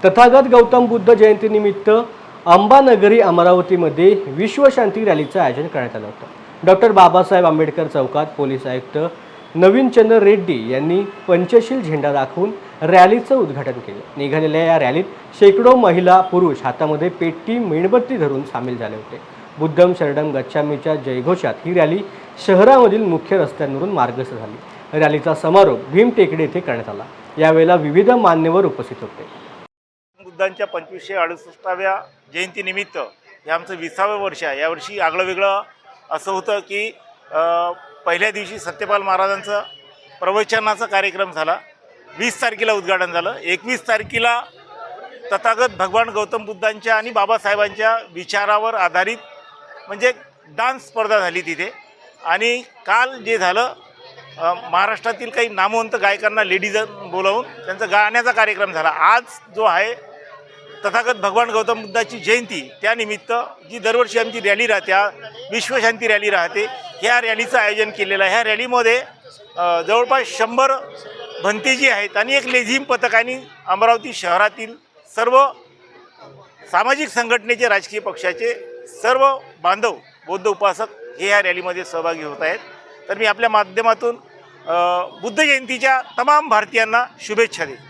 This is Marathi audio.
तथागत गौतम बुद्ध जयंतीनिमित्त अंबानगरी अमरावतीमध्ये विश्वशांती रॅलीचं आयोजन करण्यात आलं होतं। डॉक्टर बाबासाहेब आंबेडकर चौकात पोलीस आयुक्त नवीन चंद्र रेड्डी यांनी पंचशील झेंडा दाखवून रॅलीचं उद्घाटन केलं। निघालेल्या या रॅलीत शेकडो महिला पुरुष हातामध्ये पेटी मेणबत्ती धरून सामील झाले होते। बुद्धम शरणम गच्छामीच्या जयघोषात ही रॅली शहरामधील मुख्य रस्त्यांवरून मार्गस्थ झाली। रॅलीचा समारोप भीम टेकडी येथे करण्यात आला। यावेळेला विविध मान्यवर उपस्थित होते। बुद्धांच्या 2568व्या जयंतीनिमित्त हे आमचं 20वे वर्ष आहे। यावर्षी आगळं वेगळं असं होतं की पहिल्या दिवशी सत्यपाल महाराजांचं प्रवचनाचा कार्यक्रम झाला, 20 तारखेला उद्घाटन झालं, 21 तारखेला तथागत भगवान गौतम बुद्धांच्या आणि बाबासाहेबांच्या विचारावर आधारित म्हणजे डान्स स्पर्धा झाली तिथे। आणि काल जे झालं महाराष्ट्रातील काही नामवंत गायकांना लेडीज बोलावून त्यांचा गाण्याचा कार्यक्रम झाला। आज जो आहे तथागत भगवान गौतम बुद्धाची जयंती त्यानिमित्त जी दरवर्षी आमची रॅली राहते, विश्वशांती रॅली राहते, ह्या रॅलीचं आयोजन केलेलं आहे। ह्या रॅलीमध्ये जवळपास 100 भंतेजी आहेत आणि एक लेझिम पथकाने अमरावती शहरातील सर्व सामाजिक संघटनेचे राजकीय पक्षाचे सर्व बांधव बौद्ध उपासक हे ह्या रॅलीमध्ये सहभागी होत आहेत। तर मी आपल्या माध्यमातून बुद्ध जयंतीच्या तमाम भारतीयांना शुभेच्छा देतो।